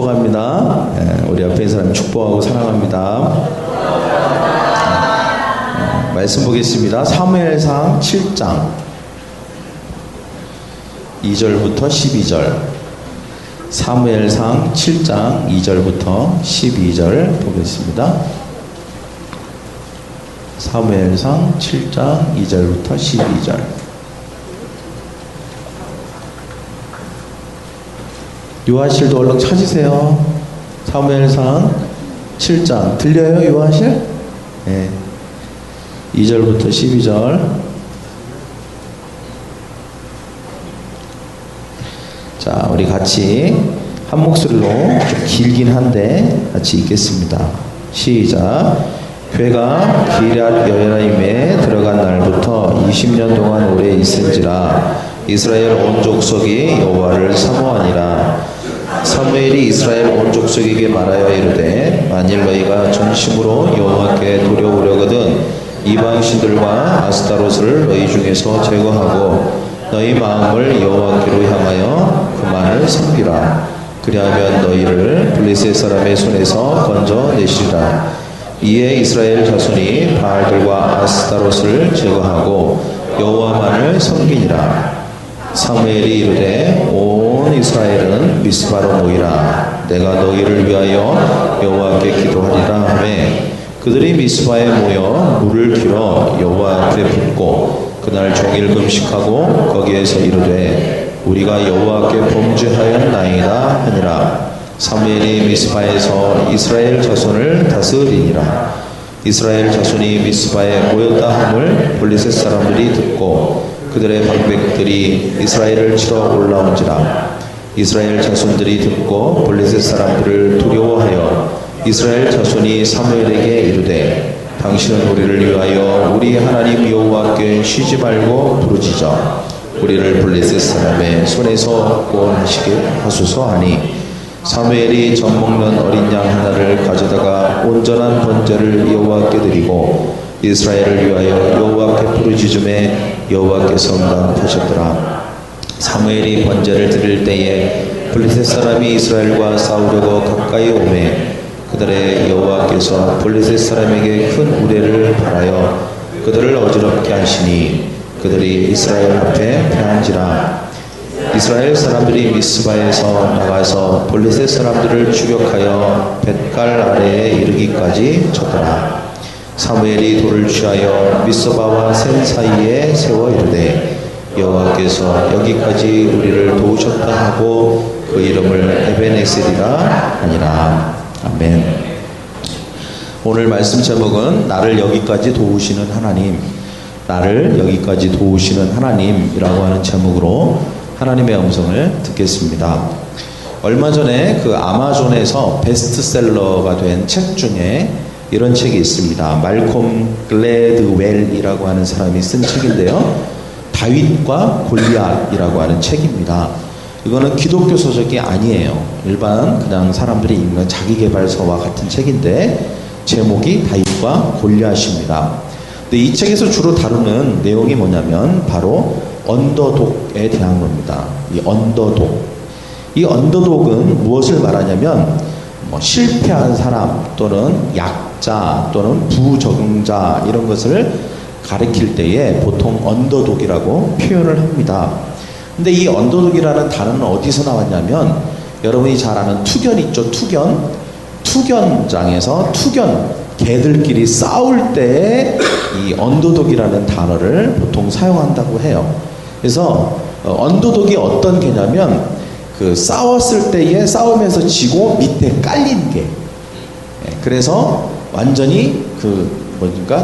축복합니다. 우리 앞에 있는 사람 축복하고 사랑합니다. 말씀 보겠습니다. 사무엘상 7장 2절부터 12절. 사무엘상 7장 2절부터 12절 보겠습니다. 사무엘상 7장 2절부터 12절. 요하실도 얼른 찾으세요. 사무엘상 7장 들려요? 요하실? 네. 2절부터 12절. 자, 우리 같이 한 목소리로 좀 길긴 한데 같이 읽겠습니다. 시작. 괴가 기럇 여리고에 들어간 날부터 20년 동안 오래 있은지라 이스라엘 온 족속이 여호와를 사모하니라. 사무엘이 이스라엘 온 족속에게 말하여 이르되 만일 너희가 전심으로 여호와께 두려우려거든 이방 신들과 아스타롯을 너희 중에서 제거하고 너희 마음을 여호와께로 향하여 그만을 섬기라. 그리하면 너희를 블레셋 사람의 손에서 건져내시리라. 이에 이스라엘 자손이 바알들과 아스타롯을 제거하고 여호와만을 섬기니라. 사무엘이 이르되 온 이스라엘은 미스바로 모이라. 내가 너희를 위하여 여호와께 기도하리라 하매 그들이 미스바에 모여 물을 길어 여호와 앞에 붓고 그날 종일 금식하고 거기에서 이르되 우리가 여호와께 범죄하였나이다 하니라. 사무엘이 미스바에서 이스라엘 자손을 다스리니라. 이스라엘 자손이 미스바에 모였다 함을 블레셋 사람들이 듣고 그들의 방백들이 이스라엘을 치러 올라온지라. 이스라엘 자손들이 듣고 블레셋 사람들을 두려워하여 이스라엘 자손이 사무엘에게 이르되 당신은 우리를 위하여 우리 하나님 여호와께 쉬지 말고 부르짖어 우리를 블레셋 사람의 손에서 구원하시게 하소서 하니 사무엘이 젖 먹는 어린 양 하나를 가져다가 온전한 번제를 여호와께 드리고 이스라엘을 위하여 여호와께 부르짖음에 여호와께서 응답하셨더라. 사무엘이 번제를 드릴 때에 블레셋 사람이 이스라엘과 싸우려고 가까이 오매 그들의 여호와께서 블레셋 사람에게 큰 우레를 발하여 그들을 어지럽게 하시니 그들이 이스라엘 앞에 패한지라. 이스라엘 사람들이 미스바에서 나가서 블레셋 사람들을 추격하여 벳갈 아래에 이르기까지 쳤더라. 사무엘이 돌을 취하여 미스바와 센 사이에 세워 이르되 여호와께서 여기까지 우리를 도우셨다 하고 그 이름을 에벤에셀이라 하니라. 아멘. 오늘 말씀 제목은 나를 여기까지 도우시는 하나님, 나를 여기까지 도우시는 하나님이라고 하는 제목으로 하나님의 음성을 듣겠습니다. 얼마 전에 그 아마존에서 베스트셀러가 된 책 중에 이런 책이 있습니다. 말콤 글래드웰이라고 하는 사람이 쓴 책인데요. 다윗과 골리앗이라고 하는 책입니다. 이거는 기독교 서적이 아니에요. 일반 그냥 사람들이 읽는 자기계발서와 같은 책인데 제목이 다윗과 골리앗입니다. 근데 이 책에서 주로 다루는 내용이 뭐냐면 바로 언더독에 대한 겁니다. 이 언더독. 이 언더독은 무엇을 말하냐면 실패한 사람 또는 약자 또는 부적응자 이런 것을 가리킬 때에 보통 언더독이라고 표현을 합니다. 근데 이 언더독이라는 단어는 어디서 나왔냐면 여러분이 잘 아는 투견 있죠. 투견장에서 개들끼리 싸울 때 이 언더독이라는 단어를 보통 사용한다고 해요. 그래서 언더독이 어떤 개냐면 그 싸웠을 때에 싸움에서 지고 밑에 깔린 개. 그래서 완전히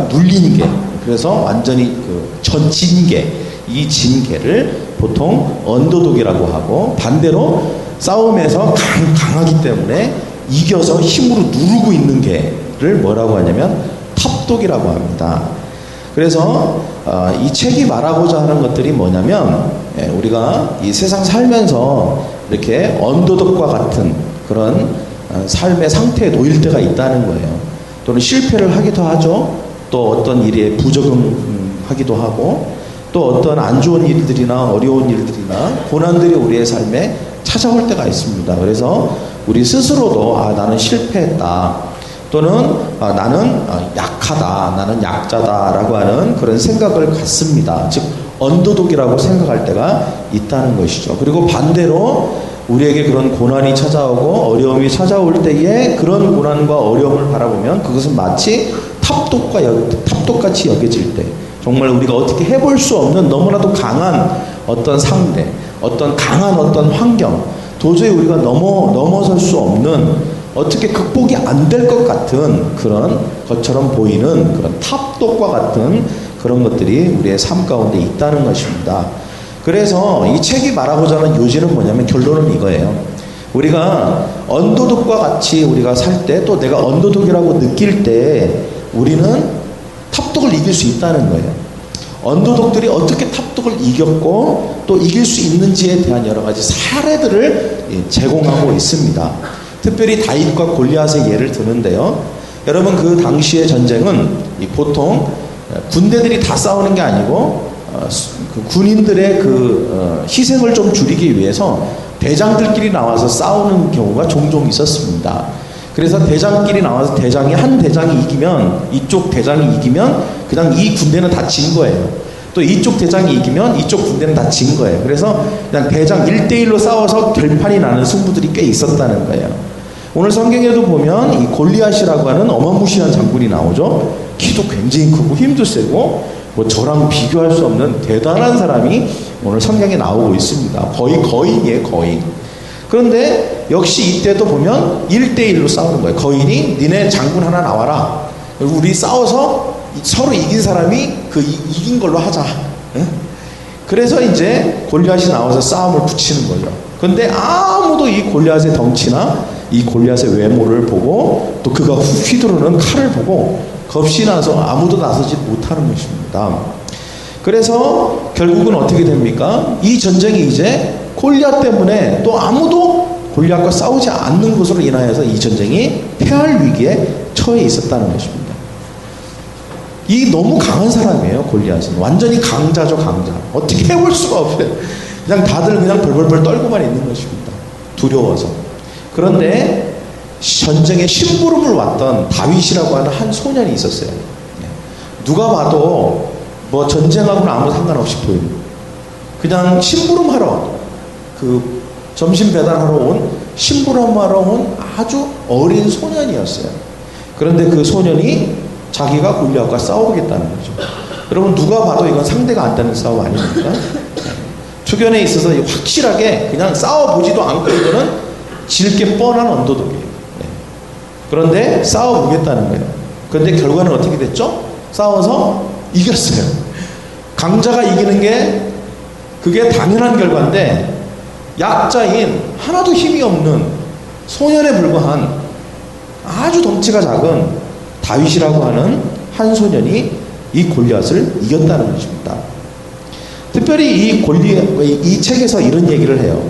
눌린 개. 그래서 완전히 진 개. 이 진 개를 보통 언더독이라고 하고 반대로 싸움에서 강하기 때문에 이겨서 힘으로 누르고 있는 개를 뭐라고 하냐면 탑독이라고 합니다. 그래서 이 책이 말하고자 하는 것들이 뭐냐면 우리가 이 세상 살면서 이렇게 언더독과 같은 그런 삶의 상태에 놓일 때가 있다는 거예요. 또는 실패를 하기도 하죠. 또 어떤 일에 부적응하기도 하고 또 어떤 안 좋은 일들이나 어려운 일들이나 고난들이 우리의 삶에 찾아올 때가 있습니다. 그래서 우리 스스로도 나는 실패했다, 또는 나는 약하다, 나는 약자다라고 하는 그런 생각을 갖습니다. 즉 언더독이라고 생각할 때가 있다는 것이죠. 그리고 반대로 우리에게 그런 고난이 찾아오고 어려움이 찾아올 때에 그런 고난과 어려움을 바라보면 그것은 마치 탑독같이 여겨질 때, 정말 우리가 어떻게 해볼 수 없는 너무나도 강한 어떤 상대, 어떤 강한 어떤 환경, 도저히 우리가 넘어설 수 없는, 어떻게 극복이 안 될 것 같은 그런 것처럼 보이는 그런 탑독과 같은 그런 것들이 우리의 삶 가운데 있다는 것입니다. 그래서 이 책이 말하고자 하는 요지는 뭐냐면, 결론은 이거예요. 우리가 언더독과 같이 우리가 살 때, 또 내가 언더독이라고 느낄 때 우리는 탑독을 이길 수 있다는 거예요. 언더독들이 어떻게 탑독을 이겼고 또 이길 수 있는지에 대한 여러 가지 사례들을 제공하고 있습니다. 특별히 다윗과 골리앗의 예를 드는데요. 여러분, 그 당시의 전쟁은 보통 군대들이 다 싸우는 게 아니고 그 군인들의 희생을 좀 줄이기 위해서 대장들끼리 나와서 싸우는 경우가 종종 있었습니다. 그래서 대장끼리 나와서 한 대장이 이기면, 이쪽 대장이 이기면 그냥 이 군대는 다 진 거예요. 또 이쪽 대장이 이기면 이쪽 군대는 다 진 거예요. 그래서 그냥 대장 1대1로 싸워서 결판이 나는 승부들이 꽤 있었다는 거예요. 오늘 성경에도 보면 이 골리앗이라고 하는 어마무시한 장군이 나오죠. 키도 굉장히 크고 힘도 세고 뭐 저랑 비교할 수 없는 대단한 사람이 오늘 성경에 나오고 있습니다. 거의 거인이에요, 거인. 그런데 역시 이때도 보면 1대1로 싸우는 거예요. 거인이 니네 장군 하나 나와라. 우리 싸워서 서로 이긴 사람이 이긴 걸로 하자. 그래서 이제 골리앗이 나와서 싸움을 붙이는 거죠. 근데 아무도 이 골리앗의 덩치나 이 골리앗의 외모를 보고 또 그가 휘두르는 칼을 보고 겁이 나서 아무도 나서지 못하는 것입니다. 그래서 결국은 어떻게 됩니까? 이 전쟁이 이제 골리앗 때문에 또 아무도 골리앗과 싸우지 않는 것으로 인하여서 이 전쟁이 패할 위기에 처해 있었다는 것입니다. 이 너무 강한 사람이에요, 골리앗은. 완전히 강자죠, 강자. 어떻게 해볼 수가 없어요. 그냥 다들 그냥 벌벌벌 떨고만 있는 것입니다. 두려워서. 그런데 전쟁에 심부름을 왔던 다윗이라고 하는 한 소년이 있었어요. 누가 봐도 뭐 전쟁하고는 아무 상관없이 보입니다. 그냥 심부름하러, 점심 배달하러 온, 심부름하러 온 아주 어린 소년이었어요. 그런데 그 소년이 자기가 골리앗과 싸우겠다는 거죠. 여러분, 누가 봐도 이건 상대가 안 되는 싸움 아닙니까? 주변에 있어서 확실하게 그냥 싸워보지도 않고 이거는 질 게 뻔한 언더독이에요. 그런데 싸워보겠다는 거예요. 그런데 결과는 어떻게 됐죠? 싸워서 이겼어요. 강자가 이기는 게 그게 당연한 결과인데, 약자인 하나도 힘이 없는 소년에 불과한 아주 덩치가 작은 다윗이라고 하는 한 소년이 이 골리앗을 이겼다는 것입니다. 특별히 이 책에서 이런 얘기를 해요.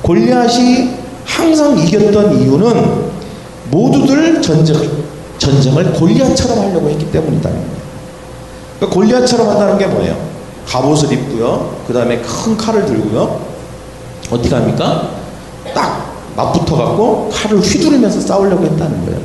골리앗이 항상 이겼던 이유는 모두들 전쟁을 골리앗처럼 하려고 했기 때문이다. 그러니까 골리앗처럼 한다는 게 뭐예요? 갑옷을 입고요, 그 다음에 큰 칼을 들고요, 어떻게 합니까? 딱 맞붙어 갖고 칼을 휘두르면서 싸우려고 했다는 거예요.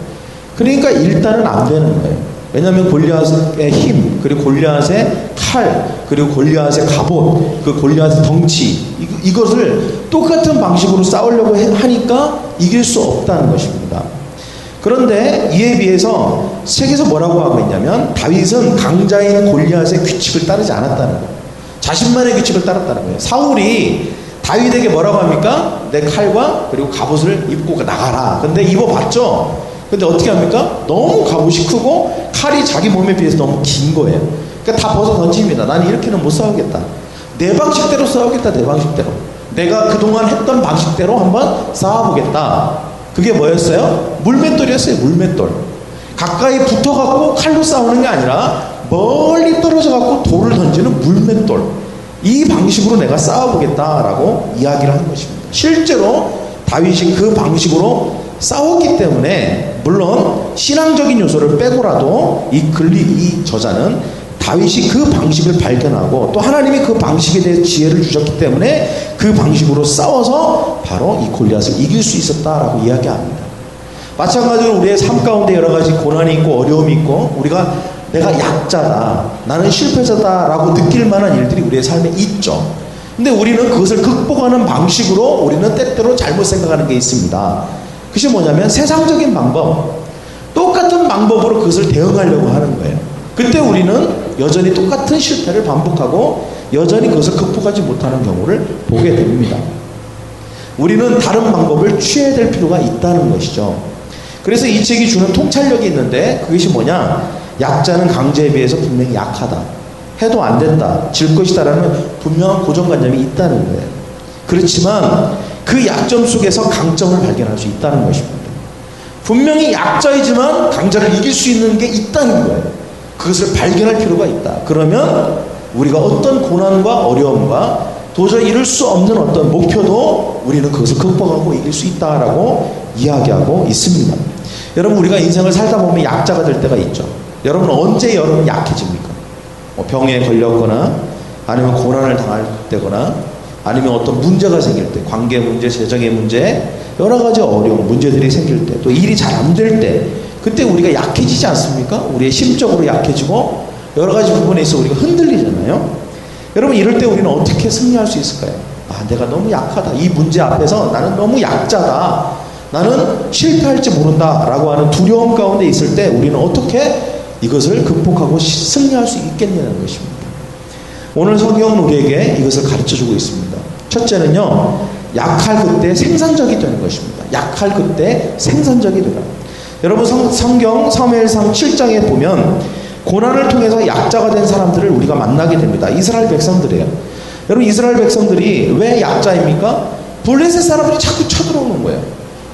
그러니까 일단은 안 되는 거예요. 왜냐하면 골리앗의 힘, 그리고 골리앗의 칼, 그리고 골리앗의 갑옷, 그 골리앗의 덩치, 이것을 똑같은 방식으로 싸우려고 하니까 이길 수 없다는 것입니다. 그런데 이에 비해서 책에서 뭐라고 하고 있냐면, 다윗은 강자인 골리앗의 규칙을 따르지 않았다는 거예요. 자신만의 규칙을 따랐다는 거예요. 사울이 다윗에게 뭐라고 합니까? 내 칼과 그리고 갑옷을 입고 나가라. 근데 입어봤죠? 근데 어떻게 합니까? 너무 갑옷이 크고 칼이 자기 몸에 비해서 너무 긴 거예요. 그러니까 다 벗어 던집니다. 난 이렇게는 못 싸우겠다. 내 방식대로 싸우겠다. 내 방식대로. 내가 그동안 했던 방식대로 한번 싸워보겠다. 그게 뭐였어요? 물맷돌이었어요. 물맷돌. 가까이 붙어갖고 칼로 싸우는 게 아니라 멀리 떨어져갖고 돌을 던지는 물맷돌. 이 방식으로 내가 싸워보겠다라고 이야기를 한 것입니다. 실제로 다윗이 그 방식으로 싸웠기 때문에, 물론 신앙적인 요소를 빼고라도 이 저자는 다윗이 그 방식을 발견하고 또 하나님이 그 방식에 대해 지혜를 주셨기 때문에 그 방식으로 싸워서 바로 이 골리앗을 이길 수 있었다라고 이야기합니다. 마찬가지로 우리의 삶 가운데 여러 가지 고난이 있고 어려움이 있고 우리가 내가 약자다, 나는 실패자다라고 느낄 만한 일들이 우리의 삶에 있죠. 근데 우리는 그것을 극복하는 방식으로 우리는 때때로 잘못 생각하는 게 있습니다. 그것이 뭐냐면 세상적인 방법, 똑같은 방법으로 그것을 대응하려고 하는 거예요. 그때 우리는 여전히 똑같은 실패를 반복하고 여전히 그것을 극복하지 못하는 경우를 보게 됩니다. 우리는 다른 방법을 취해야 될 필요가 있다는 것이죠. 그래서 이 책이 주는 통찰력이 있는데 그것이 뭐냐? 약자는 강자에 비해서 분명히 약하다. 해도 안 된다. 질 것이다라는 분명한 고정관념이 있다는 거예요. 그렇지만 그 약점 속에서 강점을 발견할 수 있다는 것입니다. 분명히 약자이지만 강자를 이길 수 있는 게 있다는 거예요. 그것을 발견할 필요가 있다. 그러면 우리가 어떤 고난과 어려움과 도저히 이룰 수 없는 어떤 목표도 우리는 그것을 극복하고 이길 수 있다라고 이야기하고 있습니다. 여러분, 우리가 인생을 살다 보면 약자가 될 때가 있죠. 여러분, 언제 여러분 약해집니까? 병에 걸렸거나 아니면 고난을 당할 때거나 아니면 어떤 문제가 생길 때, 관계 문제, 재정의 문제, 여러 가지 어려운 문제들이 생길 때, 또 일이 잘 안 될 때, 그때 우리가 약해지지 않습니까? 우리의 심적으로 약해지고 여러 가지 부분에 있어 우리가 흔들리잖아요. 여러분, 이럴 때 우리는 어떻게 승리할 수 있을까요? 아, 내가 너무 약하다. 이 문제 앞에서 나는 너무 약자다. 나는 실패할지 모른다 라고 하는 두려움 가운데 있을 때 우리는 어떻게 이것을 극복하고 승리할 수 있겠냐는 것입니다. 오늘 성경은 우리에게 이것을 가르쳐주고 있습니다. 첫째는요, 약할 그때 생산적이 되는 것입니다. 약할 그때 생산적이 되라. 여러분, 성경 사무엘상 7장에 보면 고난을 통해서 약자가 된 사람들을 우리가 만나게 됩니다. 이스라엘 백성들이에요. 여러분, 이스라엘 백성들이 왜 약자입니까? 블레셋 사람들이 자꾸 쳐들어오는 거예요.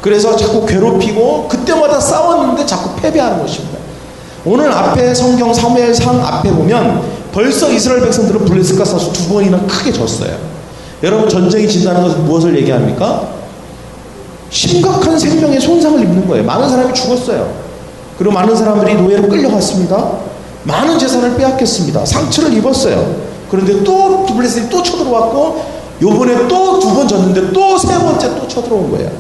그래서 자꾸 괴롭히고 그때마다 싸웠는데 자꾸 패배하는 것입니다. 오늘 앞에 성경 사무엘상 앞에 보면 벌써 이스라엘 백성들은 블레셋과 싸워서 2번이나 크게 졌어요. 여러분, 전쟁이 진다는 것은 무엇을 얘기합니까? 심각한 생명의 손상을 입는 거예요. 많은 사람이 죽었어요. 그리고 많은 사람들이 노예로 끌려갔습니다. 많은 재산을 빼앗겼습니다. 상처를 입었어요. 그런데 또 블레셋이 또 쳐들어왔고 요번에 또 2번 졌는데 또 3번째 또 쳐들어온 거예요.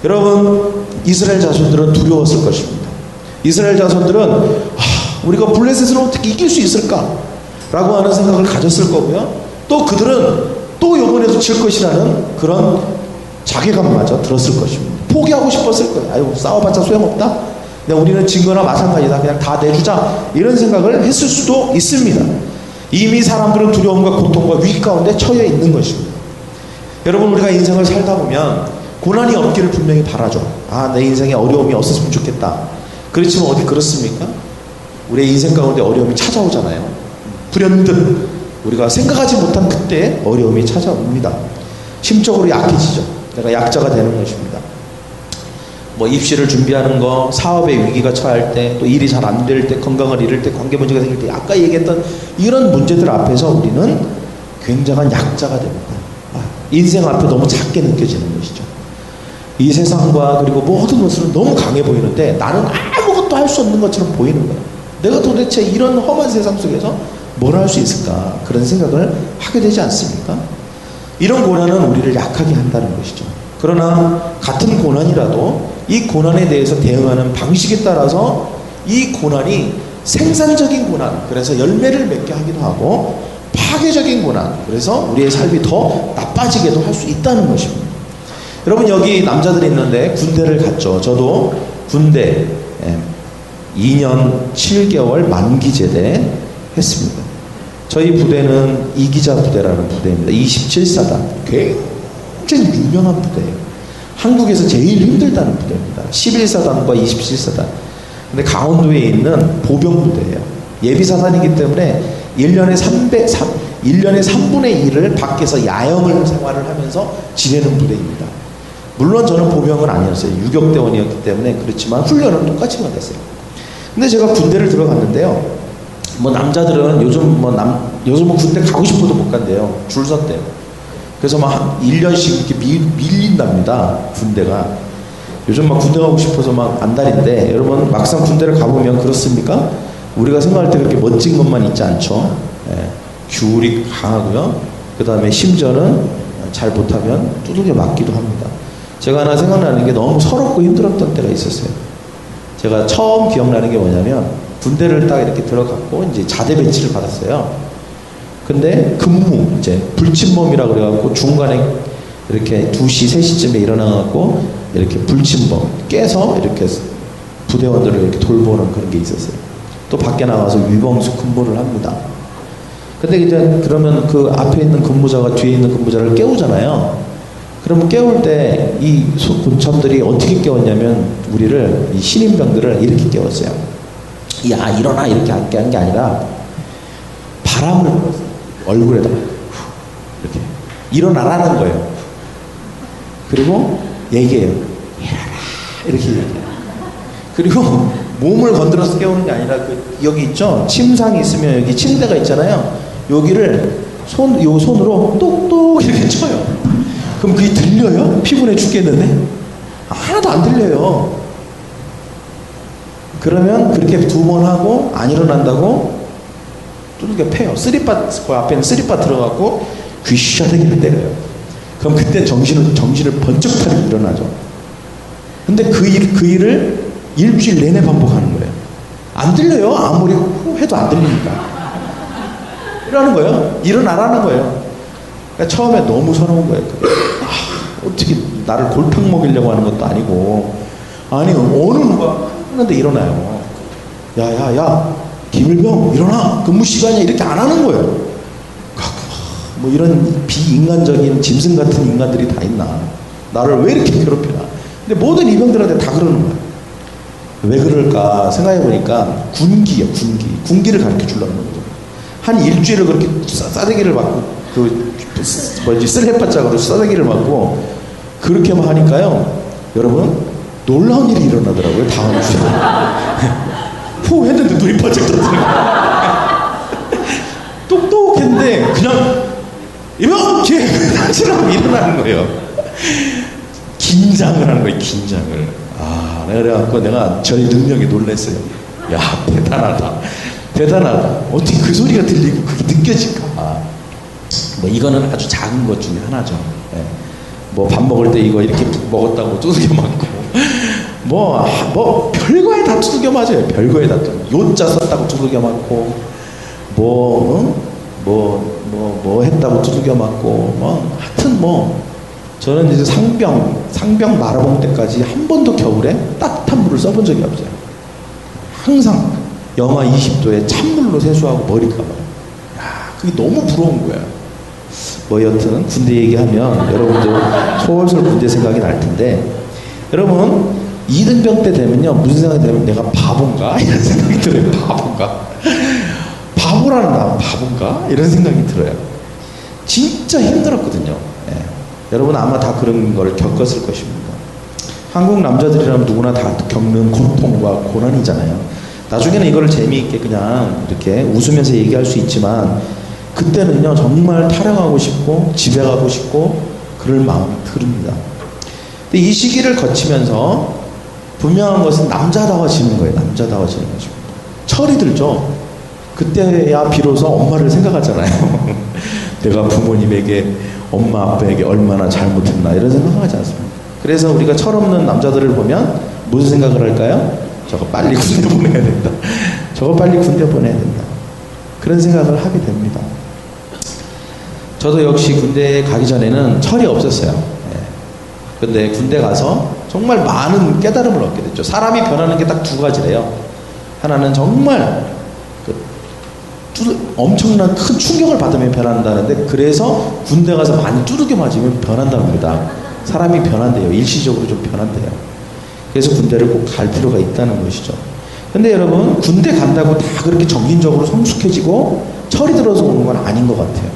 여러분, 이스라엘 자손들은 두려웠을 것입니다. 이스라엘 자손들은 우리가 블레셋을 어떻게 이길 수 있을까? 라고 하는 생각을 가졌을 거고요. 또 그들은 또 이번에도 질 것이라는 그런 자괴감마저 들었을 것입니다. 포기하고 싶었을 거예요. 아유, 싸워봤자 소용없다. 그냥 우리는 진 거나 마찬가지다. 그냥 다 내주자. 이런 생각을 했을 수도 있습니다. 이미 사람들은 두려움과 고통과 위기 가운데 처해 있는 것입니다. 여러분, 우리가 인생을 살다 보면 고난이 없기를 분명히 바라죠. 아, 내 인생에 어려움이 없었으면 좋겠다. 그렇지만 어디 그렇습니까? 우리의 인생 가운데 어려움이 찾아오잖아요. 불현듯 우리가 생각하지 못한 그때 어려움이 찾아옵니다. 심적으로 약해지죠. 내가 약자가 되는 것입니다. 뭐 입시를 준비하는 거, 사업의 위기가 처할 때, 또 일이 잘 안 될 때, 건강을 잃을 때, 관계 문제가 생길 때, 아까 얘기했던 이런 문제들 앞에서 우리는 굉장한 약자가 됩니다. 인생 앞에 너무 작게 느껴지는 것이죠. 이 세상과 그리고 모든 것은 너무 강해 보이는데 나는 아무것도 할 수 없는 것처럼 보이는 거예요. 내가 도대체 이런 험한 세상 속에서 뭘 할 수 있을까? 그런 생각을 하게 되지 않습니까? 이런 고난은 우리를 약하게 한다는 것이죠. 그러나 같은 고난이라도 이 고난에 대해서 대응하는 방식에 따라서 이 고난이 생산적인 고난, 그래서 열매를 맺게 하기도 하고 파괴적인 고난, 그래서 우리의 삶이 더 나빠지게도 할 수 있다는 것입니다. 여러분, 여기 남자들이 있는데 군대를 갔죠. 저도 군대 2년 7개월 만기 제대 했습니다. 저희 부대는 이기자 부대라는 부대입니다. 27사단. 굉장히 유명한 부대예요. 한국에서 제일 힘들다는 부대입니다. 11사단과 27사단. 근데 강원도에 있는 보병부대예요. 예비사단이기 때문에 1년에 3분의 1을 밖에서 야영을 생활을 하면서 지내는 부대입니다. 물론 저는 보병은 아니었어요. 유격대원이었기 때문에. 그렇지만 훈련은 똑같이 받았어요. 근데 제가 군대를 들어갔는데요. 뭐 남자들은 요즘은 군대 가고 싶어도 못 간대요. 줄 섰대요. 그래서 막 1년씩 이렇게 밀린답니다. 군대가. 요즘 막 군대 가고 싶어서 막 안달인데, 여러분 막상 군대를 가보면 그렇습니까? 우리가 생각할 때 그렇게 멋진 것만 있지 않죠. 예, 규율이 강하고요. 그 다음에 심지어는 잘 못하면 두들겨 맞기도 합니다. 제가 하나 생각나는 게 너무 서럽고 힘들었던 때가 있었어요. 제가 처음 기억나는 게 뭐냐면 군대를 딱 이렇게 들어갔고 이제 자대 배치를 받았어요. 근데 근무 이제 불침범이라 그래갖고 중간에 이렇게 2시 3시쯤에 일어나갖고 이렇게 불침범 깨서 이렇게 부대원들을 이렇게 돌보는 그런 게 있었어요. 또 밖에 나가서 위범수 근무를 합니다. 근데 이제 그러면 그 앞에 있는 근무자가 뒤에 있는 근무자를 깨우잖아요. 그러면 깨울 때 이 군참들이 어떻게 깨웠냐면 우리를 이 신임병들을 이렇게 깨웠어요. 야 일어나 이렇게 한 게 아니라 바람을 불었어요. 얼굴에다 이렇게 일어나라는 거예요. 그리고 얘기해요. 일어나 이렇게 얘기해요. 그리고 몸을 건드려서 깨우는 게 아니라 여기 있죠. 침상이 있으면 여기 침대가 있잖아요. 여기를 요 손으로 똑똑 이렇게 쳐요. 그럼 그게 들려요? 피곤해 죽겠는데? 하나도 안 들려요. 그러면 그렇게 2번 하고 안 일어난다고 두들겨 패요. 쓰리빠, 그 앞에는 쓰리빠 들어가고 귀샤대기를 때려요. 그럼 그때 정신을 번쩍 차리고 일어나죠. 근데 그 일을 일주일 내내 반복하는 거예요. 안 들려요. 아무리 해도 안 들리니까. 이러는 거예요. 일어나라는 거예요. 그러니까 처음에 너무 서러운 거예요. 어떻게 나를 골탕 먹이려고 하는 것도 아니고, 아니 어느 누가 하는데 일어나요. 야야야 김일병 일어나 근무 시간이야 이렇게 안 하는 거예요. 뭐 이런 비인간적인 짐승 같은 인간들이 다 있나. 나를 왜 이렇게 괴롭히나. 근데 모든 이병들한테 다 그러는 거예요. 왜 그럴까 생각해보니까 군기예요. 군기를 가르쳐 주려는 거죠. 한 일주일을 그렇게 싸대기를 맞고 쓸레바짝으로 싸대기를 맞고 그렇게만 하니까요. 여러분 놀라운 일이 일어나더라고요. 다음 주에 후 했는데 눈이 번쩍 뜨더라고요. 똑똑했는데 그냥 이병 기회 하시라고 일어나는 거예요. 긴장을 하는 거예요. 긴장을. 그래갖고 내가 저희 능력에 놀랐어요. 야 대단하다. 어떻게 그 소리가 들리고 그게 느껴질까. 뭐 이거는 아주 작은 것 중에 하나죠. 예. 뭐 밥 먹을 때 이거 이렇게 먹었다고 두들겨 맞고 뭐 별거에 다 두들겨 맞아요. 별거에 다 요자 썼다고 두들겨 맞고 뭐 했다고 두들겨 맞고 하여튼 저는 이제 상병 말아먹을 때까지 한 번도 겨울에 따뜻한 물을 써본 적이 없어요. 항상 영하 20도에 찬물로 세수하고 머리 감아요. 그게 너무 부러운 거예요. 뭐 여튼 군대 얘기하면 여러분들 솔솔 군대 생각이 날 텐데, 여러분 2등병 때 되면요 무슨 생각이 들면 내가 바본가? 이런 생각이 들어요. 바보라는 나 바본가? 이런 생각이 들어요. 진짜 힘들었거든요. 여러분 아마 다 그런 걸 겪었을 것입니다. 한국 남자들이라면 누구나 다 겪는 고통과 고난이잖아요. 나중에는 이거를 재미있게 그냥 이렇게 웃으면서 얘기할 수 있지만 그때는요 정말 타령하고 싶고 집에 가고 싶고 그럴 마음이 듭니다. 근데 이 시기를 거치면서 분명한 것은 남자다워지는 거예요. 남자다워지는 것입니다. 철이 들죠. 그때야 비로소 엄마를 생각하잖아요. 내가 부모님에게 엄마 아빠에게 얼마나 잘못했나 이런 생각하지 않습니까? 그래서 우리가 철없는 남자들을 보면 무슨 생각을 할까요? 저거 빨리 군대 보내야 된다. 저거 빨리 군대 보내야 된다. 그런 생각을 하게 됩니다. 저도 역시 군대에 가기 전에는 철이 없었어요. 근데 군대 가서 정말 많은 깨달음을 얻게 됐죠. 사람이 변하는 게 딱 2가지래요. 하나는 정말 엄청난 큰 충격을 받으면 변한다는데, 그래서 군대 가서 많이 두들겨 맞으면 변한다고 합니다. 사람이 변한대요. 일시적으로 좀 변한대요. 그래서 군대를 꼭 갈 필요가 있다는 것이죠. 근데 여러분 군대 간다고 다 그렇게 정신적으로 성숙해지고 철이 들어서 오는 건 아닌 것 같아요.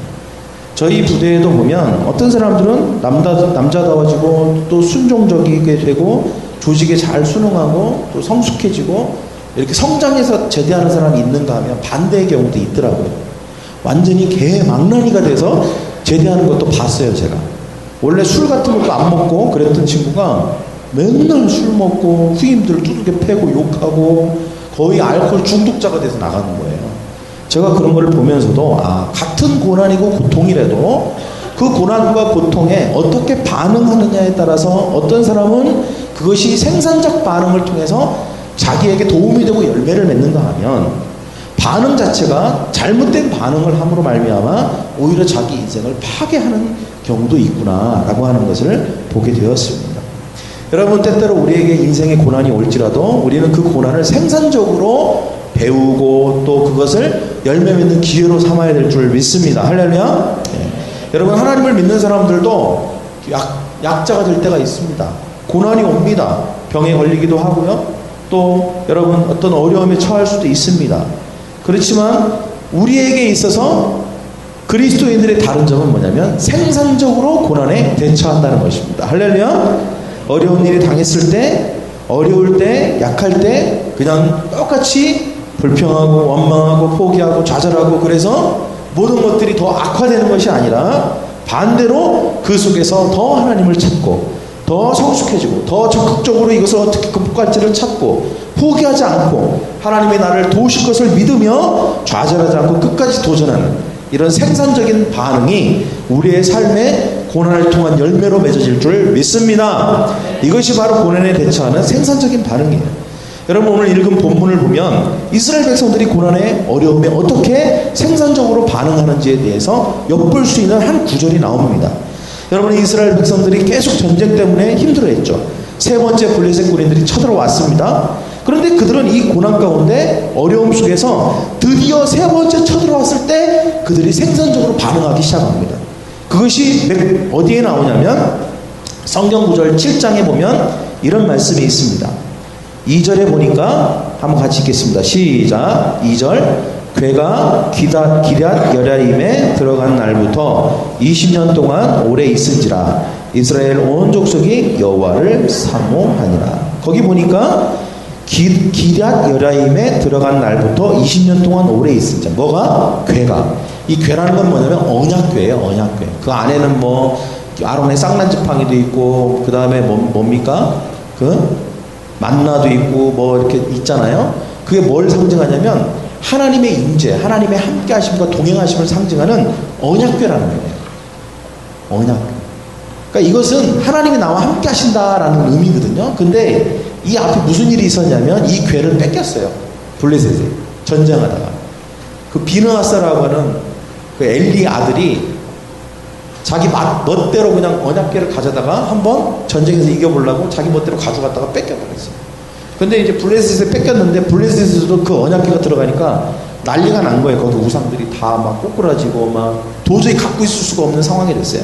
저희 부대에도 보면 어떤 사람들은 남자다워지고 또 순종적이게 되고 조직에 잘 순응하고 또 성숙해지고 이렇게 성장해서 제대하는 사람이 있는가 하면 반대의 경우도 있더라고요. 완전히 개망나니가 돼서 제대하는 것도 봤어요. 제가 원래 술 같은 것도 안 먹고 그랬던 친구가 맨날 술 먹고 후임들 두들겨 패고 욕하고 거의 알코올 중독자가 돼서 나가는 거예요. 제가 그런 걸 보면서도 같은 고난이고 고통이라도 그 고난과 고통에 어떻게 반응하느냐에 따라서 어떤 사람은 그것이 생산적 반응을 통해서 자기에게 도움이 되고 열매를 맺는가 하면 반응 자체가 잘못된 반응을 함으로 말미암아 오히려 자기 인생을 파괴하는 경우도 있구나라고 하는 것을 보게 되었습니다. 여러분, 때때로 우리에게 인생의 고난이 올지라도 우리는 그 고난을 생산적으로 배우고 또 그것을 열매 맺는 기회로 삼아야 될 줄 믿습니다. 할렐루야. 여러분, 하나님을 믿는 사람들도 약자가 될 때가 있습니다. 고난이 옵니다. 병에 걸리기도 하고요. 또 여러분 어떤 어려움에 처할 수도 있습니다. 그렇지만 우리에게 있어서 그리스도인들의 다른 점은 뭐냐면 생산적으로 고난에 대처한다는 것입니다. 할렐루야. 어려운 일이 당했을 때, 어려울 때, 약할 때 그냥 똑같이 불평하고 원망하고 포기하고 좌절하고 그래서 모든 것들이 더 악화되는 것이 아니라 반대로 그 속에서 더 하나님을 찾고 더 성숙해지고 더 적극적으로 이것을 어떻게 극복할지를 찾고 포기하지 않고 하나님이 나를 도우실 것을 믿으며 좌절하지 않고 끝까지 도전하는 이런 생산적인 반응이 우리의 삶에 고난을 통한 열매로 맺어질 줄 믿습니다. 이것이 바로 고난에 대처하는 생산적인 반응이에요. 여러분, 오늘 읽은 본문을 보면 이스라엘 백성들이 고난의 어려움에 어떻게 생산적으로 반응하는지에 대해서 엿볼 수 있는 한 구절이 나옵니다. 여러분, 이스라엘 백성들이 계속 전쟁 때문에 힘들어했죠. 세 번째 블레셋 군인들이 쳐들어왔습니다. 그런데 그들은 이 고난 가운데 어려움 속에서 드디어 세 번째 쳐들어왔을 때 그들이 생산적으로 반응하기 시작합니다. 그것이 어디에 나오냐면 성경 구절 7장에 보면 이런 말씀이 있습니다. 2절에 보니까 한번 같이 읽겠습니다. 시작. 2절. 괴가 기럇 여랴임에 들어간 날부터 20년 동안 오래 있은지라 이스라엘 온 족속이 여호와를 사모하니라. 거기 보니까 기럇 여랴임에 들어간 날부터 20년 동안 오래 있은지. 뭐가? 괴가. 이 괴라는 건 뭐냐면 언약궤예요. 언약궤. 그 안에는 뭐 아론의 쌍난지팡이도 있고 그 다음에 뭡니까? 그 만나도 있고 뭐 이렇게 있잖아요. 그게 뭘 상징하냐면 하나님의 임재, 하나님의 함께하심과 동행하심을 상징하는 언약궤라는 거예요. 언약궤. 그러니까 이것은 하나님이 나와 함께하신다라는 의미거든요. 근데 이 앞에 무슨 일이 있었냐면 이 궤를 뺏겼어요. 블레셋에 전쟁하다가 그 비느하스라고 하는 그 엘리 아들이 자기 멋대로 그냥 언약궤를 가져다가 한번 전쟁에서 이겨보려고 자기 멋대로 가져갔다가 뺏겨버렸어요. 근데 이제 블레셋에 뺏겼는데 블레셋에서도 그 언약궤가 들어가니까 난리가 난 거예요. 거기 우상들이 다 막 꼬꾸라지고 막 도저히 갖고 있을 수가 없는 상황이 됐어요.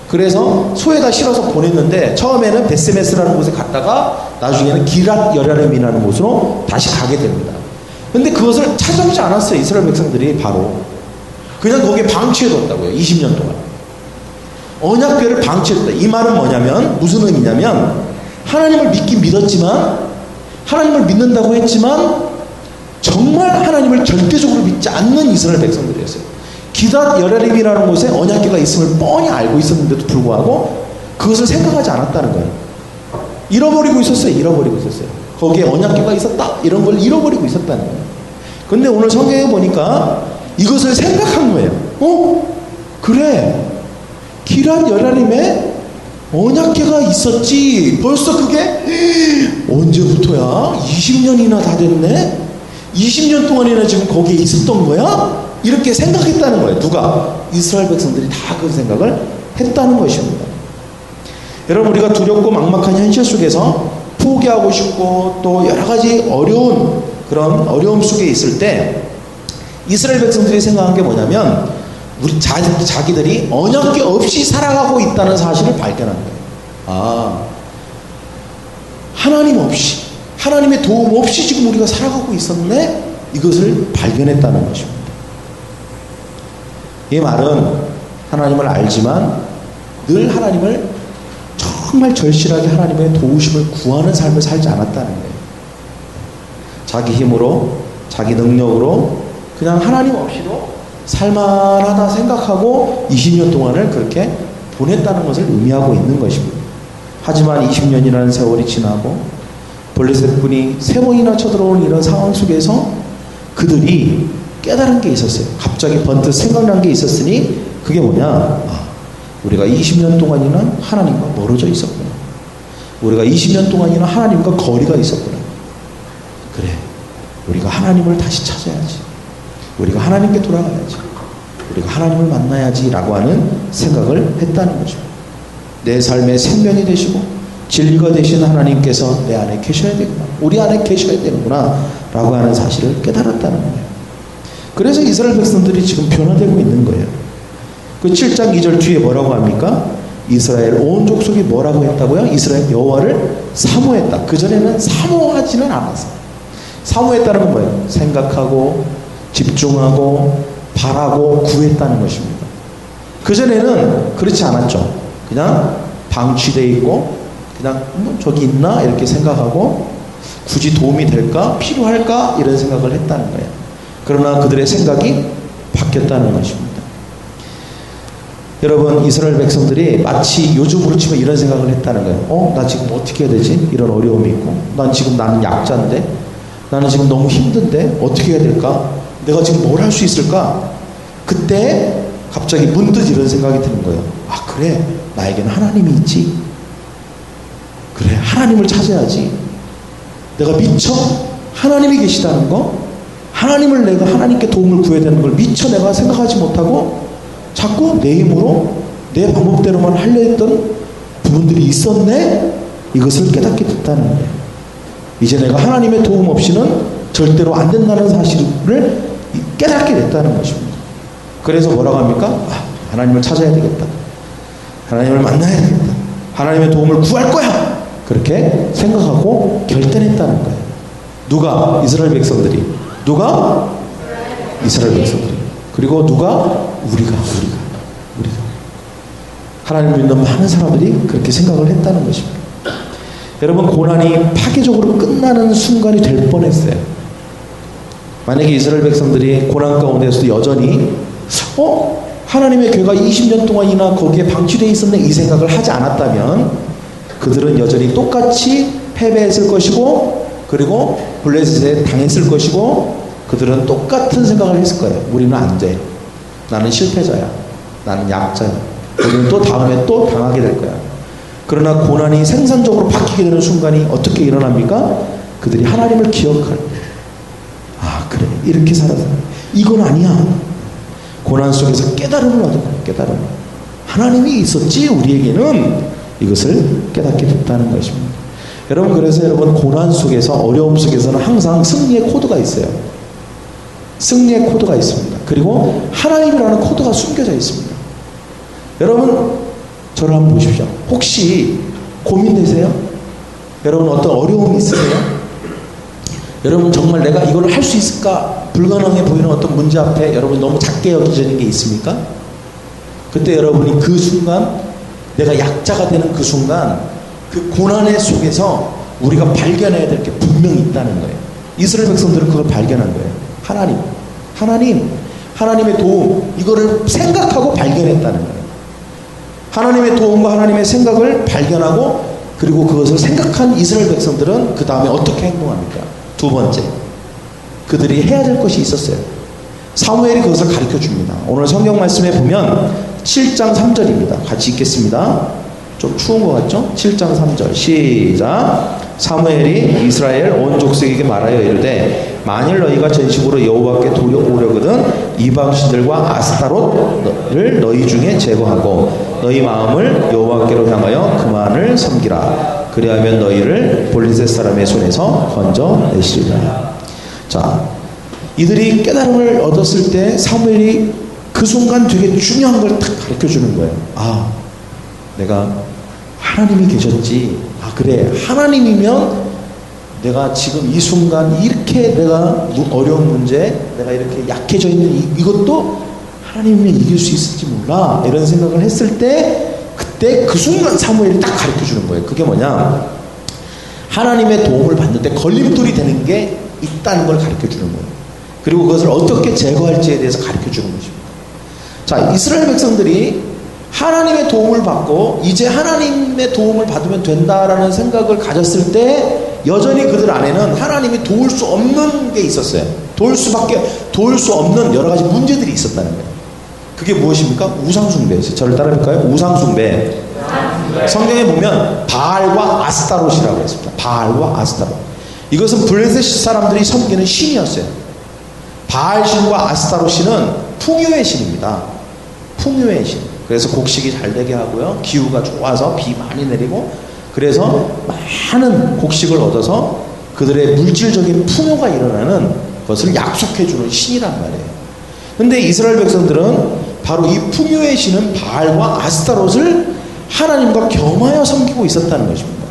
그래서 소에다 실어서 보냈는데 처음에는 베스메스라는 곳에 갔다가 나중에는 기럇 여랴림이라는 곳으로 다시 가게 됩니다. 근데 그것을 찾아오지 않았어요. 이스라엘 백성들이 바로. 그냥 거기에 방치해뒀다고요. 20년 동안. 언약궤를 방치했다. 이 말은 뭐냐면 무슨 의미냐면 하나님을 믿긴 믿었지만 하나님을 믿는다고 했지만 정말 하나님을 절대적으로 믿지 않는 이스라엘 백성들이었어요. 기럇 여랴림이라는 곳에 언약궤가 있음을 뻔히 알고 있었는데도 불구하고 그것을 생각하지 않았다는 거예요. 잃어버리고 있었어요. 거기에 언약궤가 있었다. 이런 걸 잃어버리고 있었다는 거예요. 근데 오늘 성경에 보니까 이것을 생각한 거예요. 그래. 기럇 여랴림에 언약궤가 있었지. 벌써 그게 언제부터야? 20년이나 다 됐네? 20년 동안이나 지금 거기에 있었던 거야? 이렇게 생각했다는 거예요. 누가? 이스라엘 백성들이 다 그 생각을 했다는 것입니다. 여러분, 우리가 두렵고 막막한 현실 속에서 포기하고 싶고 또 여러 가지 어려운 그런 어려움 속에 있을 때 이스라엘 백성들이 생각한 게 뭐냐면 우리 자기들이 언약궤 없이 살아가고 있다는 사실을 발견한 거예요. 하나님 없이, 하나님의 도움 없이 지금 우리가 살아가고 있었네? 이것을 발견했다는 것입니다. 이 말은 하나님을 알지만 늘 하나님을 정말 절실하게 하나님의 도우심을 구하는 삶을 살지 않았다는 거예요. 자기 힘으로, 자기 능력으로 그냥 하나님 없이도 살만하다 생각하고 20년 동안을 그렇게 보냈다는 것을 의미하고 있는 것입니다. 하지만 20년이라는 세월이 지나고 블레셋 군이 3번이나 쳐들어오는 이런 상황 속에서 그들이 깨달은 게 있었어요. 갑자기 번뜩 생각난 게 있었으니 그게 뭐냐? 우리가 20년 동안이나 하나님과 멀어져 있었구나. 우리가 20년 동안이나 하나님과 거리가 있었구나. 그래, 우리가 하나님을 다시 찾아야지. 우리가 하나님께 돌아가야지. 우리가 하나님을 만나야지 라고 하는 생각을 했다는 거죠. 내 삶의 생명이 되시고 진리가 되신 하나님께서 내 안에 계셔야 되구나. 우리 안에 계셔야 되는구나 라고 하는 사실을 깨달았다는 거예요. 그래서 이스라엘 백성들이 지금 변화되고 있는 거예요. 그 7장 2절 뒤에 뭐라고 합니까? 이스라엘 온 족속이 뭐라고 했다고요? 이스라엘 여호와를 사모했다. 그전에는 사모하지는 않았어요. 사모했다는 건 뭐예요? 생각하고 집중하고 바라고 구했다는 것입니다. 그전에는 그렇지 않았죠. 그냥 방치되어 있고 그냥 저기 있나 이렇게 생각하고 굳이 도움이 될까? 필요할까? 이런 생각을 했다는 거예요. 그러나 그들의 생각이 바뀌었다는 것입니다. 여러분, 이스라엘 백성들이 마치 요즘으로 치면 이런 생각을 했다는 거예요. 나 지금 어떻게 해야 되지? 이런 어려움이 있고 나는 약자인데 나는 지금 너무 힘든데 어떻게 해야 될까? 내가 지금 뭘 할 수 있을까? 그때 갑자기 문득 이런 생각이 드는 거예요. 그래, 나에게는 하나님이 있지. 그래, 하나님을 찾아야지. 내가 미처 하나님이 계시다는 거, 하나님을 내가 하나님께 도움을 구해야 되는 걸 미처 내가 생각하지 못하고 자꾸 내 힘으로 내 방법대로만 하려 했던 부분들이 있었네. 이것을 깨닫게 됐다는 거예요. 이제 내가 하나님의 도움 없이는 절대로 안 된다는 사실을 깨닫게 됐다는 것입니다. 그래서 뭐라고 합니까? 하나님을 찾아야 되겠다. 하나님을 만나야 되겠다. 하나님의 도움을 구할 거야. 그렇게 생각하고 결단했다는 거예요. 누가? 이스라엘 백성들이. 누가? 이스라엘 백성들이. 그리고 누가? 우리가. 하나님 믿는 많은 사람들이 그렇게 생각을 했다는 것입니다. 여러분, 고난이 파괴적으로 끝나는 순간이 될 뻔했어요. 만약에 이스라엘 백성들이 고난 가운데서도 여전히 하나님의 교회가 20년 동안이나 거기에 방치되어 있었네 이 생각을 하지 않았다면 그들은 여전히 똑같이 패배했을 것이고 그리고 블레셋에 당했을 것이고 그들은 똑같은 생각을 했을 거예요. 우리는 안 돼. 나는 실패자야. 나는 약자야. 우리는 또 다음에 또 당하게 될 거야. 그러나 고난이 생산적으로 바뀌게 되는 순간이 어떻게 일어납니까? 그들이 하나님을 기억할 때. 그래, 이렇게 살아서 이건 아니야. 고난 속에서 깨달음을 얻은 거예요. 깨달음. 하나님이 있었지 우리에게는. 이것을 깨닫게 됐다는 것입니다. 여러분, 그래서 여러분 고난 속에서 어려움 속에서는 항상 승리의 코드가 있어요. 승리의 코드가 있습니다. 그리고 하나님이라는 코드가 숨겨져 있습니다. 여러분, 저를 한번 보십시오. 혹시 고민되세요? 여러분, 어떤 어려움이 있으세요? 여러분, 정말 내가 이걸 할 수 있을까? 불가능해 보이는 어떤 문제 앞에 여러분 너무 작게 여겨지는 게 있습니까? 그때 여러분이 그 순간, 내가 약자가 되는 그 순간, 그 고난의 속에서 우리가 발견해야 될 게 분명히 있다는 거예요. 이스라엘 백성들은 그걸 발견한 거예요. 하나님의 도움, 이거를 생각하고 발견했다는 거예요. 하나님의 도움과 하나님의 생각을 발견하고 그리고 그것을 생각한 이스라엘 백성들은 그 다음에 어떻게 행동합니까? 두 번째, 그들이 해야 될 것이 있었어요. 사무엘이 그것을 가르쳐 줍니다. 오늘 성경 말씀에 보면 7장 3절입니다. 같이 읽겠습니다. 좀 추운 것 같죠? 7장 3절 시작. 사무엘이 이스라엘 온 족속에게 말하여 이르되 만일 너희가 전식으로 여호와께 오려거든 이방신들과 아스타롯을 너희 중에 제거하고 너희 마음을 여호와께로 향하여 그만을 섬기라. 그리하면 너희를 블레셋 사람의 손에서 건져내시리라. 자, 이들이 깨달음을 얻었을 때 사무엘이 그 순간 되게 중요한 걸 딱 가르쳐 주는 거예요. 내가 하나님이 계셨지. 그래, 하나님이면 내가 지금 이 순간 이렇게 내가 어려운 문제, 내가 이렇게 약해져 있는 이것도 하나님이면 이길 수 있을지 몰라. 이런 생각을 했을 때 그때 그 순간 사무엘이 딱 가르쳐 주는 거예요. 그게 뭐냐? 하나님의 도움을 받는데 걸림돌이 되는 게 있다는 걸 가르쳐 주는 거예요. 그리고 그것을 어떻게 제거할지에 대해서 가르쳐 주는 것입니다. 자, 이스라엘 백성들이 하나님의 도움을 받고 이제 하나님의 도움을 받으면 된다라는 생각을 가졌을 때 여전히 그들 안에는 하나님이 도울 수 없는 게 있었어요. 도울 수 없는 여러 가지 문제들이 있었다는 거예요. 그게 무엇입니까? 우상숭배였어요. 저를 따라해볼까요? 우상숭배. 성경에 보면 바알과 아스타롯이라고 했습니다. 바알과 아스타롯. 이것은 블레셋 사람들이 섬기는 신이었어요. 바알 신과 아스타롯 신은 풍요의 신입니다. 풍요의 신. 그래서 곡식이 잘 되게 하고요. 기후가 좋아서 비 많이 내리고, 그래서 많은 곡식을 얻어서 그들의 물질적인 풍요가 일어나는 것을 약속해 주는 신이란 말이에요. 근데 이스라엘 백성들은 바로 이 풍요의 신은 바알과 아스타롯을 하나님과 겸하여 섬기고 있었다는 것입니다.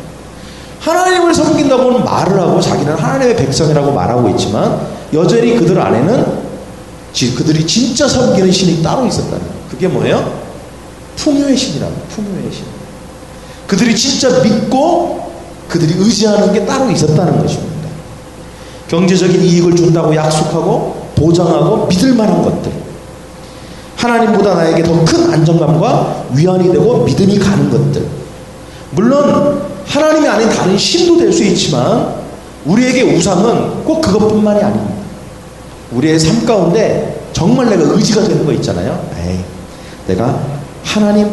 하나님을 섬긴다고는 말을 하고 자기는 하나님의 백성이라고 말하고 있지만 여전히 그들 안에는 그들이 진짜 섬기는 신이 따로 있었다는 거예요. 그게 뭐예요? 풍요의 신이라고. 풍요의 신. 그들이 진짜 믿고 그들이 의지하는 게 따로 있었다는 것입니다. 경제적인 이익을 준다고 약속하고 보장하고 믿을 만한 것들, 하나님보다 나에게 더 큰 안정감과 위안이 되고 믿음이 가는 것들, 물론 하나님이 아닌 다른 신도 될 수 있지만 우리에게 우상은 꼭 그것뿐만이 아닙니다. 우리의 삶 가운데 정말 내가 의지가 되는 거 있잖아요. 에이, 내가 하나님이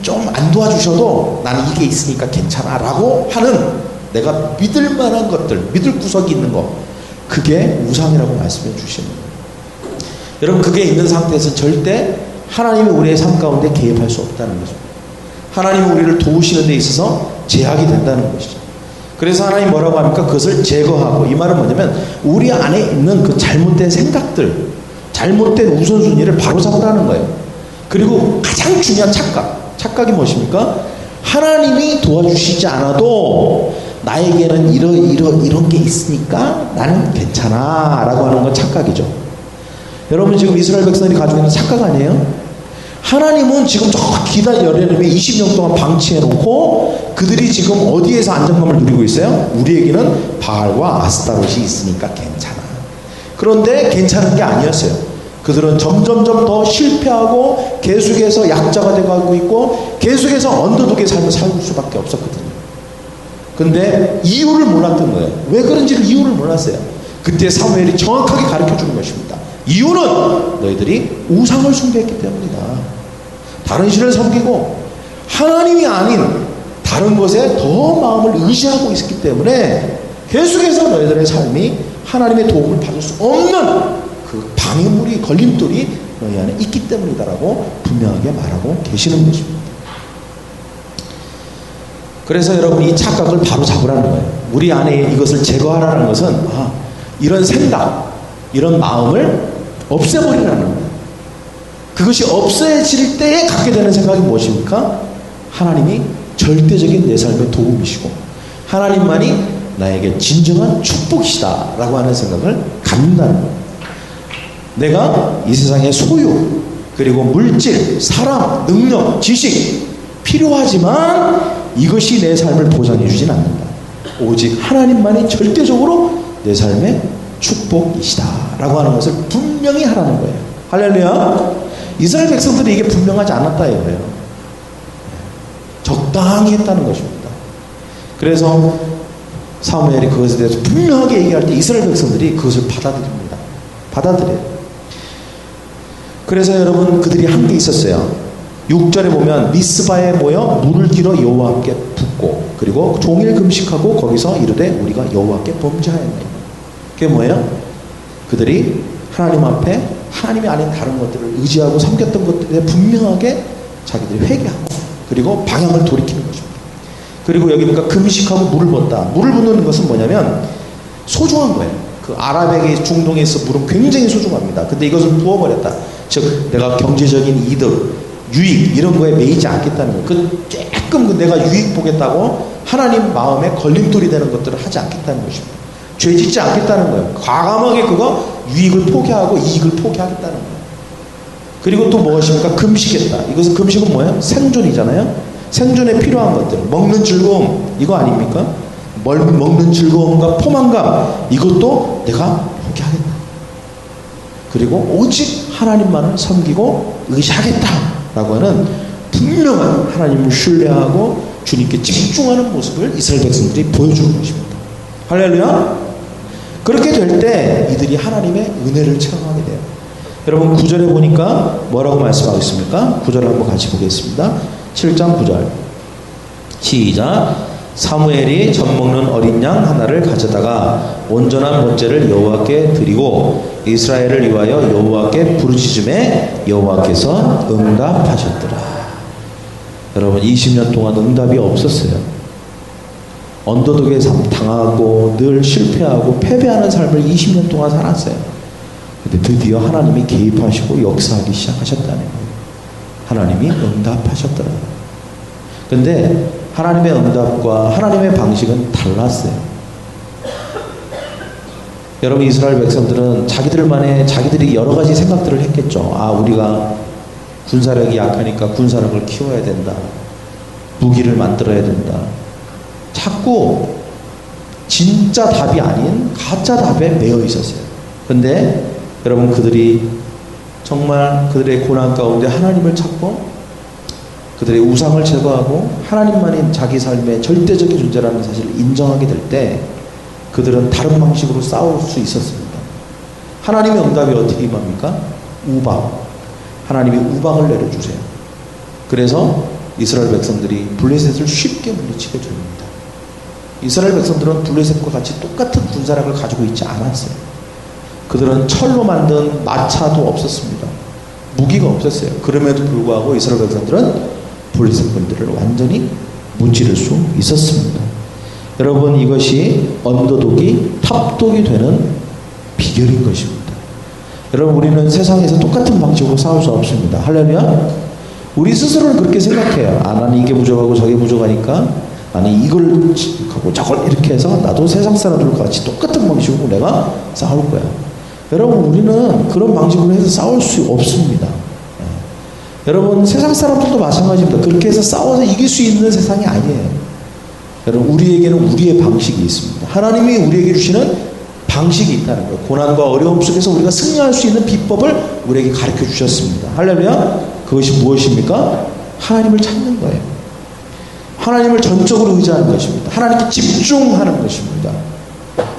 좀 안 도와주셔도 나는 이게 있으니까 괜찮아 라고 하는 내가 믿을 만한 것들, 믿을 구석이 있는 거, 그게 우상이라고 말씀해 주시는 거예요. 여러분, 그게 있는 상태에서 절대 하나님이 우리의 삶 가운데 개입할 수 없다는 것입니다. 하나님이 우리를 도우시는 데 있어서 제약이 된다는 것이죠. 그래서 하나님 뭐라고 합니까? 그것을 제거하고, 이 말은 뭐냐면 우리 안에 있는 그 잘못된 생각들, 잘못된 우선순위를 바로잡으라는 거예요. 그리고 가장 중요한 착각이 무엇입니까? 하나님이 도와주시지 않아도 나에게는 이런 게 있으니까 나는 괜찮아 라고 하는 건 착각이죠. 여러분, 지금 이스라엘 백성들이 가지고 있는 착각 아니에요? 하나님은 지금 저 기다 여레님에 20년 동안 방치해놓고 그들이 지금 어디에서 안정감을 누리고 있어요? 우리에게는 바알과 아스타롯이 있으니까 괜찮아. 그런데 괜찮은 게 아니었어요. 그들은 점점점 더 실패하고 계속해서 약자가 되어가고 있고 계속해서 언더독의 삶을 살고 수밖에 없었거든요. 근데 이유를 몰랐던 거예요. 왜 그런지를 이유를 몰랐어요. 그때 사무엘이 정확하게 가르쳐 주는 것입니다. 이유는 너희들이 우상을 숭배했기 때문이다. 다른 신을 섬기고 하나님이 아닌 다른 것에 더 마음을 의지하고 있었기 때문에 계속해서 너희들의 삶이 하나님의 도움을 받을 수 없는 그 방해물이, 걸림돌이 너희 안에 있기 때문이다라고 분명하게 말하고 계시는 것입니다. 그래서 여러분, 이 착각을 바로 잡으라는 거예요. 우리 안에 이것을 제거하라는 것은 이런 생각, 이런 마음을 없애버리라는 거예요. 그것이 없어질 때에 갖게 되는 생각이 무엇입니까? 하나님이 절대적인 내 삶의 도움이시고 하나님만이 나에게 진정한 축복이시다 라고 하는 생각을 갖는다는 거예요. 내가 이 세상의 소유, 그리고 물질, 사람, 능력, 지식 필요하지만 이것이 내 삶을 보장해 주진 않는다. 오직 하나님만이 절대적으로 내 삶의 축복이시다 라고 하는 것을 분명히 하라는 거예요. 할렐루야. 이스라엘 백성들이 이게 분명하지 않았다 이거예요. 적당히 했다는 것입니다. 그래서 사무엘이 그것에 대해서 분명하게 얘기할 때 이스라엘 백성들이 그것을 받아들입니다. 받아들여요. 그래서 여러분, 그들이 한 게 있었어요. 6절에 보면 미스바에 모여 물을 길어 여호와께 붓고 그리고 종일 금식하고 거기서 이르되 우리가 여호와께 범죄하였나이다. 그게 뭐예요? 그들이 하나님 앞에 하나님이 아닌 다른 것들을 의지하고 섬겼던 것들에 분명하게 자기들이 회개하고 그리고 방향을 돌이키는 것입니다. 그리고 여기 보니까 금식하고 물을 붓다. 물을 붓는 것은 뭐냐면 소중한 거예요. 그 아랍에게, 중동에 있어 물은 굉장히 소중합니다. 근데 이것을 부어버렸다. 즉 내가 경제적인 이득, 유익 이런 거에 매이지 않겠다는 거예요. 그 조금 내가 유익 보겠다고 하나님 마음에 걸림돌이 되는 것들을 하지 않겠다는 것입니다. 죄 짓지 않겠다는 거예요. 과감하게 그거 유익을 포기하고 이익을 포기하겠다는 거예요. 그리고 또 무엇입니까? 금식했다. 이것은 금식은 뭐예요? 생존이잖아요. 생존에 필요한 것들, 먹는 즐거움 이거 아닙니까? 먹는 즐거움과 포만감 이것도 내가 포기하겠다. 그리고 오직 하나님만을 섬기고 의지하겠다라고 하는 분명한 하나님을 신뢰하고 주님께 집중하는 모습을 이스라엘 백성들이 보여주는 것입니다. 할렐루야. 그렇게 될 때 이들이 하나님의 은혜를 체험하게 돼요. 여러분 9절에 보니까 뭐라고 말씀하고 있습니까? 9절을 한번 같이 보겠습니다. 7장 9절 시작. 사무엘이 젖 먹는 어린 양 하나를 가져다가 온전한 번제를 여호와께 드리고 이스라엘을 위하여 여호와께 부르짖음에 여호와께서 응답하셨더라. 여러분 20년 동안 응답이 없었어요. 언더독에 당하고 늘 실패하고 패배하는 삶을 20년 동안 살았어요. 근데 드디어 하나님이 개입하시고 역사하기 시작하셨다는 거예요. 하나님이 응답하셨더라. 근데 하나님의 응답과 하나님의 방식은 달랐어요. 여러분 이스라엘 백성들은 자기들이 여러 가지 생각들을 했겠죠. 아, 우리가 군사력이 약하니까 군사력을 키워야 된다. 무기를 만들어야 된다. 자꾸 진짜 답이 아닌 가짜 답에 매여 있었어요. 근데 여러분 그들이 정말 그들의 고난 가운데 하나님을 찾고 그들의 우상을 제거하고 하나님만이 자기 삶의 절대적인 존재라는 사실을 인정하게 될 때 그들은 다른 방식으로 싸울 수 있었습니다. 하나님의 응답이 어떻게 임합니까? 우방. 하나님이 우방을 내려주세요. 그래서 이스라엘 백성들이 블레셋을 쉽게 물리치게 됩니다. 이스라엘 백성들은 블레셋과 같이 똑같은 군사력을 가지고 있지 않았어요. 그들은 철로 만든 마차도 없었습니다. 무기가 없었어요. 그럼에도 불구하고 이스라엘 백성들은 블레셋 군대를 완전히 무찌를 수 있었습니다. 여러분 이것이 언더독이 탑독이 되는 비결인 것입니다. 여러분 우리는 세상에서 똑같은 방식으로 싸울 수 없습니다. 할렐루야. 우리 스스로는 그렇게 생각해요. 아, 나는 이게 부족하고 저게 부족하니까 나는 이걸 하고 저걸 이렇게 해서 나도 세상 사람들과 같이 똑같은 방식으로 내가 싸울 거야. 여러분 우리는 그런 방식으로 해서 싸울 수 없습니다. 여러분 세상 사람들도 마찬가지입니다. 그렇게 해서 싸워서 이길 수 있는 세상이 아니에요. 여러분 우리에게는 우리의 방식이 있습니다. 하나님이 우리에게 주시는 방식이 있다는 거예요. 고난과 어려움 속에서 우리가 승리할 수 있는 비법을 우리에게 가르쳐 주셨습니다. 할렐루야. 그것이 무엇입니까? 하나님을 찾는 거예요. 하나님을 전적으로 의지하는 것입니다. 하나님께 집중하는 것입니다.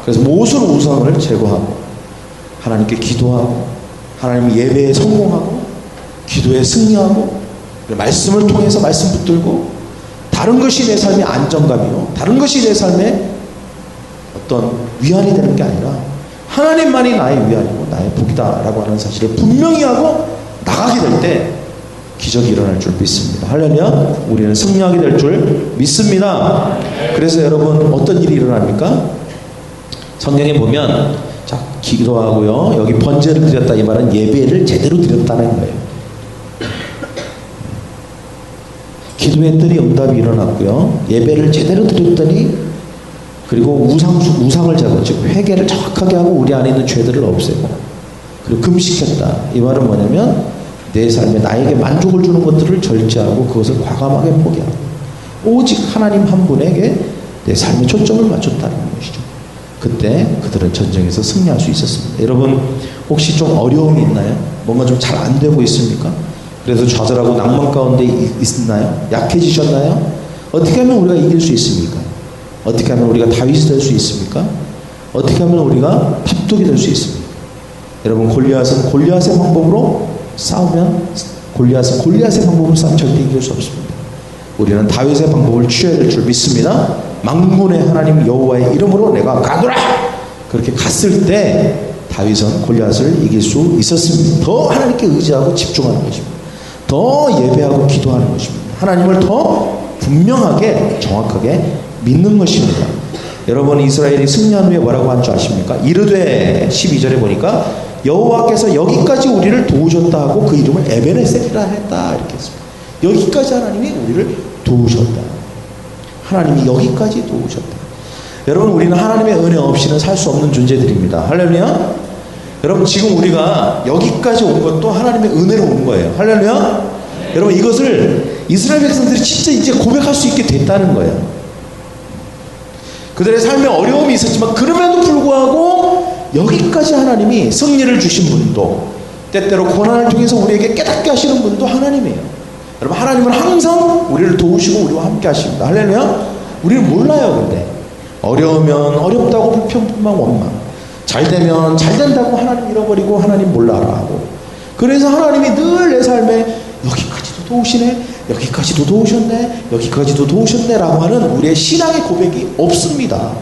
그래서 모든 우상을 제거하고 하나님께 기도하고 하나님 예배에 성공하고 기도에 승리하고 말씀을 통해서 말씀 붙들고 다른 것이 내 삶의 안정감이요 다른 것이 내 삶의 어떤 위안이 되는 게 아니라 하나님만이 나의 위안이고 나의 복이다 라고 하는 사실을 분명히 하고 나가게 될 때 기적이 일어날 줄 믿습니다. 하려면 우리는 승리하게 될 줄 믿습니다. 그래서 여러분 어떤 일이 일어납니까? 성경에 보면 자 기도하고요 여기 번제를 드렸다 이 말은 예배를 제대로 드렸다는 거예요. 기도했더니 응답이 일어났고요. 예배를 제대로 드렸더니 그리고 우상을 제거, 즉 회개를 정확하게 하고 우리 안에 있는 죄들을 없애고 그리고 금식했다. 이 말은 뭐냐면 내 삶에 나에게 만족을 주는 것들을 절제하고 그것을 과감하게 포기하고 오직 하나님 한 분에게 내 삶의 초점을 맞췄다는 것이죠. 그때 그들은 전쟁에서 승리할 수 있었습니다. 여러분 혹시 좀 어려움이 있나요? 뭔가 좀 잘 안 되고 있습니까? 그래서 좌절하고 낭만 가운데 있나요? 약해지셨나요? 어떻게 하면 우리가 이길 수 있습니까? 어떻게 하면 우리가 다윗이 될 수 있습니까? 어떻게 하면 우리가 탑독이 될 수 있습니까? 여러분 골리앗은 골리앗의 방법으로 싸우면 골리앗의 방법으로 싸우면 절대 이길 수 없습니다. 우리는 다윗의 방법을 취해야 될 줄 믿습니다. 만군의 하나님 여호와의 이름으로 내가 가노라 그렇게 갔을 때 다윗은 골리앗을 이길 수 있었습니다. 더 하나님께 의지하고 집중하는 것입니다. 더 예배하고 기도하는 것입니다. 하나님을 더 분명하게 정확하게 믿는 것입니다. 여러분 이스라엘이 승리한 후에 뭐라고 한 줄 아십니까? 이르되 12절에 보니까 여호와께서 여기까지 우리를 도우셨다 하고 그 이름을 에베네셀이라 했다 이렇게 했습니다. 여기까지 하나님이 우리를 도우셨다. 하나님이 여기까지 도우셨다. 여러분 우리는 하나님의 은혜 없이는 살 수 없는 존재들입니다. 할렐루야. 여러분 지금 우리가 여기까지 온 것도 하나님의 은혜로 온 거예요. 할렐루야. 여러분 이것을 이스라엘 백성들이 진짜 이제 고백할 수 있게 됐다는 거예요. 그들의 삶에 어려움이 있었지만 그럼에도 불구하고 여기까지 하나님이 승리를 주신 분도 때때로 고난을 통해서 우리에게 깨닫게 하시는 분도 하나님이에요. 여러분 하나님은 항상 우리를 도우시고 우리와 함께 하십니다. 할렐루야. 우리는 몰라요. 근데 어려우면 어렵다고 불평불만 원망, 잘 되면 잘 된다고 하나님 잃어버리고 하나님 몰라라 하고, 그래서 하나님이 늘 내 삶에 여기까지도 도우시네, 여기까지도 도우셨네, 여기까지도 도우셨네 라고 하는 우리의 신앙의 고백이 없습니다.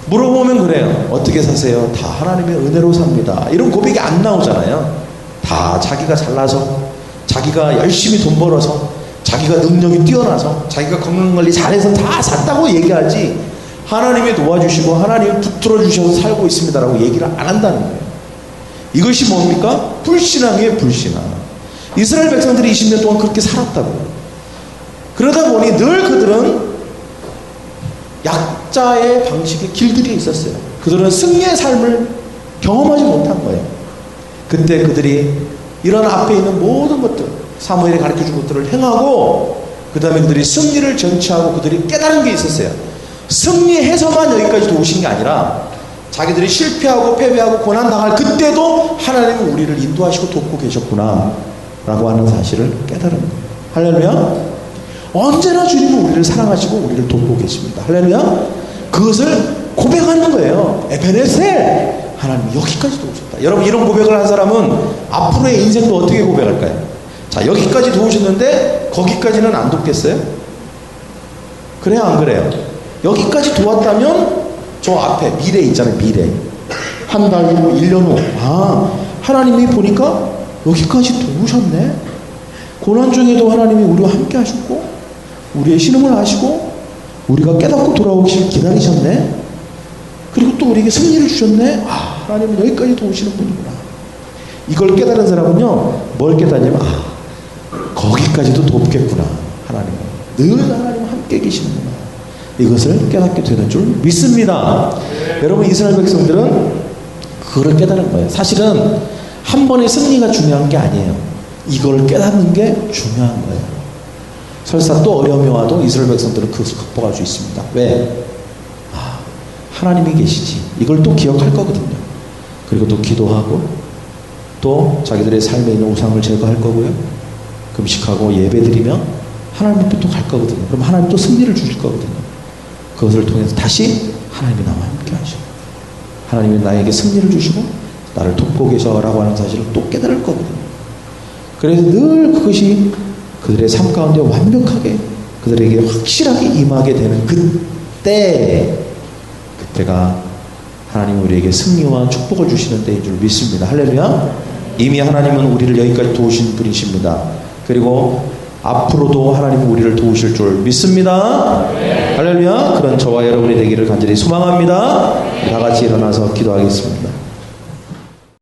물어보면 그래요. 어떻게 사세요? 다 하나님의 은혜로 삽니다. 이런 고백이 안 나오잖아요. 다 자기가 잘나서, 자기가 열심히 돈 벌어서, 자기가 능력이 뛰어나서, 자기가 건강관리 잘해서 다 샀다고 얘기하지, 하나님이 도와주시고 하나님이 붙들어 주셔서 살고 있습니다 라고 얘기를 안 한다는 거예요. 이것이 뭡니까? 불신앙이에요. 불신앙. 이스라엘 백성들이 20년 동안 그렇게 살았다고요. 그러다 보니 늘 그들은 약자의 방식의 길들이 있었어요. 그들은 승리의 삶을 경험하지 못한 거예요. 그때 그들이 이런 앞에 있는 모든 것들, 사무엘이 가르쳐준 것들을 행하고, 그 다음에 그들이 승리를 쟁취하고 그들이 깨달은 게 있었어요. 승리해서만 여기까지 도우신 게 아니라 자기들이 실패하고 패배하고 고난당할 그때도 하나님은 우리를 인도하시고 돕고 계셨구나 라고 하는 사실을 깨달은 거예요. 할렐루야. 언제나 주님은 우리를 사랑하시고 우리를 돕고 계십니다. 할렐루야. 그것을 고백하는 거예요. 에베네셀, 하나님이 여기까지 도우셨다. 여러분, 이런 고백을 한 사람은 앞으로의 인생도 어떻게 고백할까요? 자, 여기까지 도우셨는데 거기까지는 안 돕겠어요? 그래요, 안 그래요? 여기까지 도왔다면 저 앞에 미래 있잖아요. 미래 한 달 후, 1년 후, 아, 하나님이 보니까 여기까지 도우셨네. 고난 중에도 하나님이 우리와 함께 하셨고 우리의 신음을 아시고 우리가 깨닫고 돌아오길 기다리셨네. 그리고 또 우리에게 승리를 주셨네. 아, 하나님은 여기까지 도우시는 분이구나. 이걸 깨달은 사람은요, 뭘 깨닫냐면, 아, 거기까지도 돕겠구나. 하나님은 늘 하나님은 함께 계시는구나. 이것을 깨닫게 되는 줄 믿습니다. 여러분, 이스라엘 백성들은 그걸 깨달은 거예요. 사실은 한 번의 승리가 중요한 게 아니에요. 이걸 깨닫는 게 중요한 거예요. 설사 또 어려움이 와도 이스라엘 백성들은 그것을 극복할 수 있습니다. 왜? 아, 하나님이 계시지. 이걸 또 기억할 거거든요. 그리고 또 기도하고 또 자기들의 삶에 있는 우상을 제거할 거고요. 금식하고 예배드리며 하나님 앞에 또 갈 거거든요. 그럼 하나님 또 승리를 주실 거거든요. 그것을 통해서 다시 하나님이 나와 함께 하시고 하나님이 나에게 승리를 주시고 나를 돕고 계셔라고 하는 사실을 또 깨달을 거거든요. 그래서 늘 그것이 그들의 삶 가운데 완벽하게 그들에게 확실하게 임하게 되는 그때가 하나님 우리에게 승리와 축복을 주시는 때인 줄 믿습니다. 할렐루야. 이미 하나님은 우리를 여기까지 도우신 분이십니다. 그리고 앞으로도 하나님은 우리를 도우실 줄 믿습니다. 할렐루야. 그런 저와 여러분이 되기를 간절히 소망합니다. 다 같이 일어나서 기도하겠습니다.